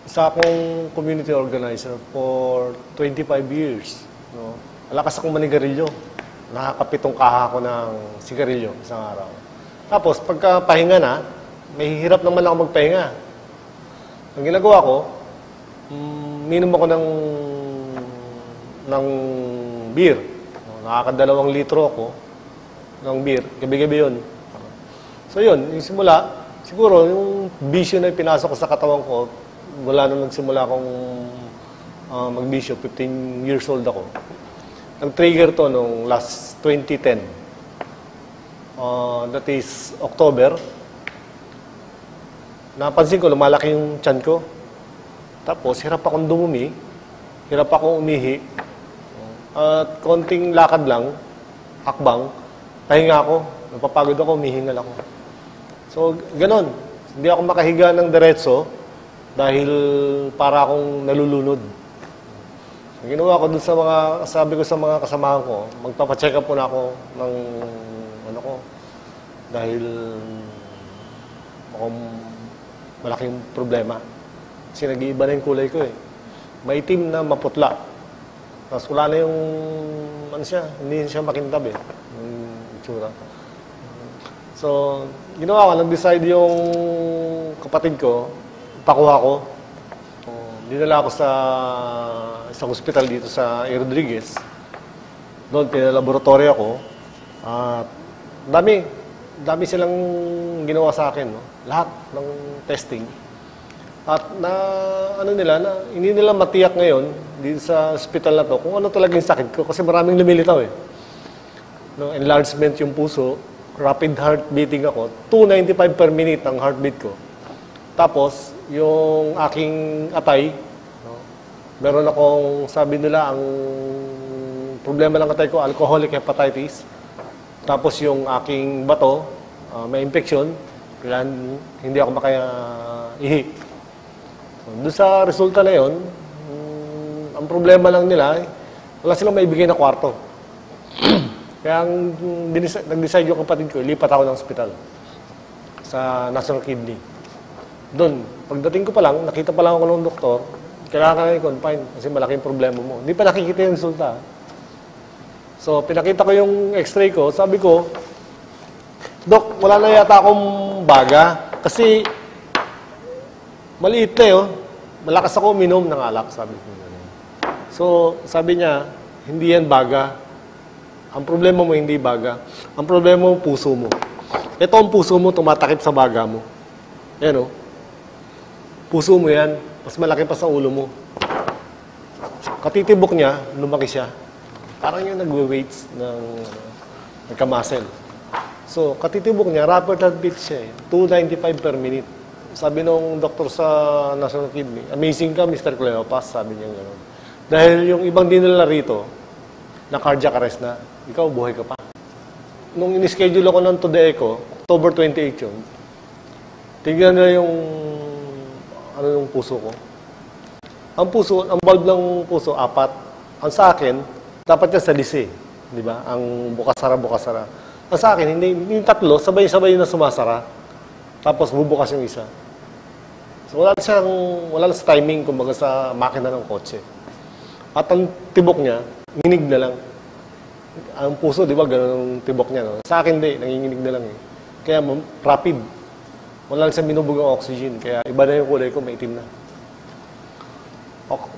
Isa akong community organizer for 25 years. No? Malakas akong manigarilyo. Nakakapitong kaha ko ng sigarilyo isang araw. Tapos, pagka pahinga na, may hirap naman ako magpahinga. Ang ginagawa ko, minom ako ng beer. Nakakadalawang litro ako ng beer. Gabi-gabi yun. So yun, yung simula, siguro yung bisyo na pinasok ko sa katawan ko, wala nang nagsimula akong magbisyo, 15 years old ako. Nag-trigger to nung last 2010. That is October. Napansin ko, lumalaki yung tiyan ko. Tapos, hirap akong dumumi. Hirap akong umihi. At konting lakad lang, hakbang, pahinga ako. Napapagod ako, umihingal ako. So, ganon. Hindi ako makahiga ng diretso dahil para akong nalulunod. Ang ginawa ko dun sa mga, sabi ko sa mga kasamahan ko, magpapacheck up po na ako ng, ano ko, dahil akong malaking problema. Kasi nag-iiba na yung kulay ko eh. Maitim na maputla. Tapos wala na yung, ano siya, hindi siya makintab eh. Yung itsura. So, ginawa ko, nag-decide yung kapatid ko, pakuha ko. Dinala ako sa isang hospital dito sa A. Rodriguez. Doon, pinalaboratory ako. At dami silang ginawa sa akin. No? Lahat ng testing. At hindi nila matiyak ngayon dito sa hospital na to kung ano talaga yung sakit ko. Kasi maraming lumilitaw eh. No, enlargement yung puso, rapid heart beating ako, 295 per minute ang heartbeat ko. Tapos, yung aking atay, no, meron akong, sabi nila, ang problema ng atay ko, alcoholic hepatitis. Tapos yung aking bato, may infection, kaya hindi ako makaihi. So, doon sa resulta na yun, ang problema lang nila, wala silang maibigay na kwarto. Kaya nag-decide yung kapatid ko, lipat ako ng ospital sa National Kidney. Doon, pagdating ko pa lang, nakita pa lang ako ng doktor, kailangan ka na i-confine kasi malaking problema mo. Hindi pa nakikita yung resulta. So, pinakita ko yung x-ray ko, sabi ko, Dok, wala na yata akong baga kasi maliit na yun. Malakas ako uminom ng alak, sabi ko. So, sabi niya, hindi yan baga. Ang problema mo hindi baga. Ang problema mo, puso mo. Ito ang puso mo, tumatakip sa baga mo. Yan o. Puso mo yan, mas malaki pa sa ulo mo. Katitibok niya, lumaki siya. Parang yung nagwe-weights ng nagka-muscle. So, katitibok niya, rapid heartbeat siya eh. 295 per minute. Sabi nung doktor sa National Kidney, amazing ka, Mr. Cleopas, sabi niya gano'n. Dahil yung ibang dinala rito, na cardiac arrest na, ikaw, buhay ka pa. Nung in-schedule ako ng to the echo, October 28 yun, tignan na yung yung puso ko. Ang puso, ang valve ng puso, 4. Ang sa akin, dapat yan sa lisi. Di ba? Ang bukasara. Ang sa akin, hindi yung 3, sabay-sabay na sumasara. Tapos bubukas yung isa. So wala sa timing, kumbaga sa makina ng kotse. At ang tibok niya, nginig na lang. Ang puso, di ba, ganun ang tibok niya. No? Sa akin, hindi. Nanginginig na lang eh. Kaya rapid. Wala lang sa binubog ang oxygen. Kaya iba na yung kulay ko, maitim na.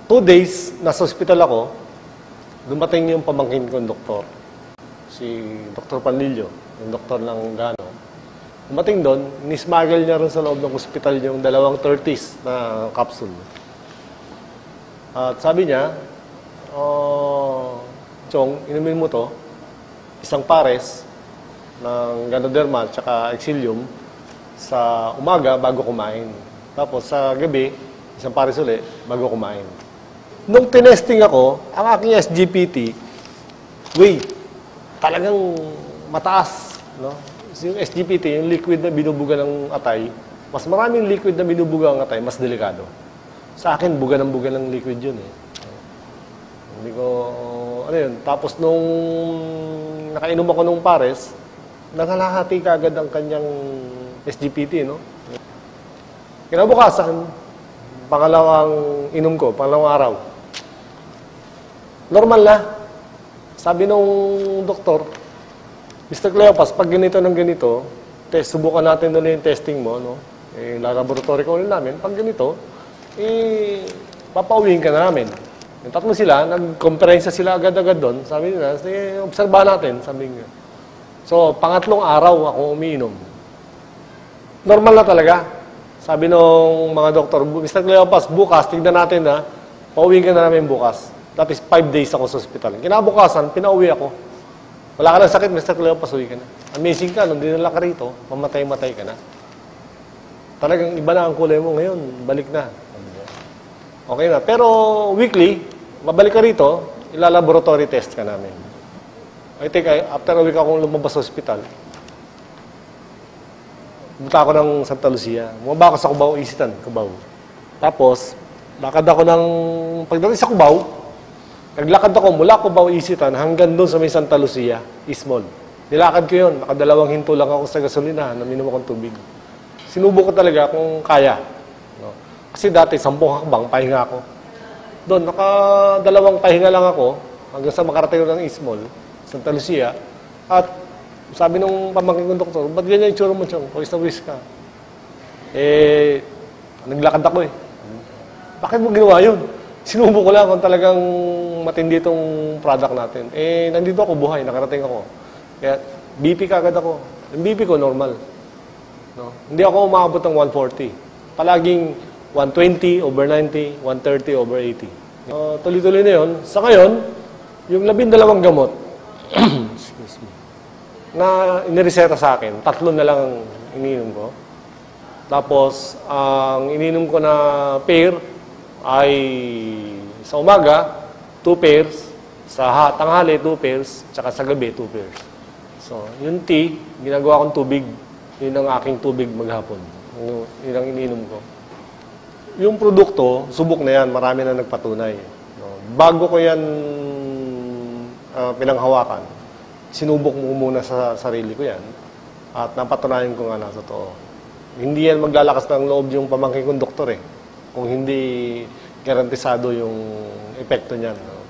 2 days, nasa hospital ako, dumating yung pamangkin ko, doktor. Si Dr. Panlilio, yung doktor ng Gano. Dumating doon, nismagel niya rin sa loob ng hospital yung 2 30s na capsule. At sabi niya, Chong, inumin mo to, isang pares ng Ganoderma at Exilium sa umaga bago kumain. Tapos sa gabi, isang pares ulit bago kumain. Nung tinesting ako, ang aking SGPT, talagang mataas. No? Yung SGPT, yung liquid na binubuga ng atay, mas maraming liquid na binubuga ng atay, mas delikado. Sa akin, buga ng liquid yun eh. Hindi ko, tapos nung nakainom ako nung pares, nangalahati ka agad ang kanyang SGPT, no? Kinabukasan, pangalawang inom ko, pangalawang araw. Normal na. Sabi nung doktor, Mr. Cleopas, pag ganito ng ganito, subukan natin doon yung testing mo, no? Laboratory ko ulit namin. Pag ganito, papauwiin ka na namin. Yung tatlo sila, nag-conference sila agad-agad doon. Sabi nila, obserbahan natin, sabi nga. So, pangatlong araw ako umiinom. Normal na talaga. Sabi nung mga doktor, Mr. Cleopas, bukas, tignan natin na, pauwiin ka na namin bukas. Tapos 5 days ako sa hospital. Kinabukasan, pinauwi ako. Wala ka ng sakit, Mr. Cleopas, uwi ka na. Amazing ka, nung dinala ka rito, mamatay-matay ka na. Talagang iba na ang kulay mo ngayon, balik na. Okay na. Pero weekly, mabalik ka rito, ilalaboratory test ka namin. I think, after a week akong lumabas sa hospital, buta ako ng Santa Lucia. Bumaba ako sa Cubao, Isitan, Cubao. Tapos, lakad ako ng, pagdating sa Cubao, naglakad ako mula Cubao, Isitan, hanggang doon sa may Santa Lucia, Ismol. Nilakad ko yun. Nakadalawang hinto lang ako sa gasolina na minom akong tubig. Sinubok ko talaga kung kaya. No? Kasi dati, 10 hakbang, pahinga ako. Doon, nakadalawang pahinga lang ako hanggang sa makarating ko ng Ismol, Santa Lucia. At sabi nung pamangkin kong doktor, ba't ganyan yung tsura mo, Chong? Pawis na wis ka. Naglakad ako eh. Bakit mo ginawa yun? Sinubo ko lang kung talagang matindi itong product natin. Nandito ako buhay, nakarating ako. Kaya BP kagad ako. Yung BP ko normal. No? Hindi ako umabot ng 140. Palaging 120 over 90, 130 over 80. Tuloy-tuloy na yun. Sa ngayon, yung 12 gamot, excuse me, na inireseta sa akin, 3 na lang ang ininom ko. Tapos, ang ininom ko na pair ay sa umaga, 2 pairs, sa tanghali, 2 pairs, tsaka sa gabi, 2 pairs. So, yung tea, ginagawa kong tubig. Yun ang aking tubig maghapon. Yun ang ininom ko. Yung produkto, subok na yan, marami na nagpatunay. No? Bago ko yan pinanghawakan, sinubok mo muna sa sarili ko yan at napatunayan ko nga na totoo. Hindi yan maglalakas ng loob yung pamangkin kong doktor eh. Kung hindi garantisado yung epekto niyan. No?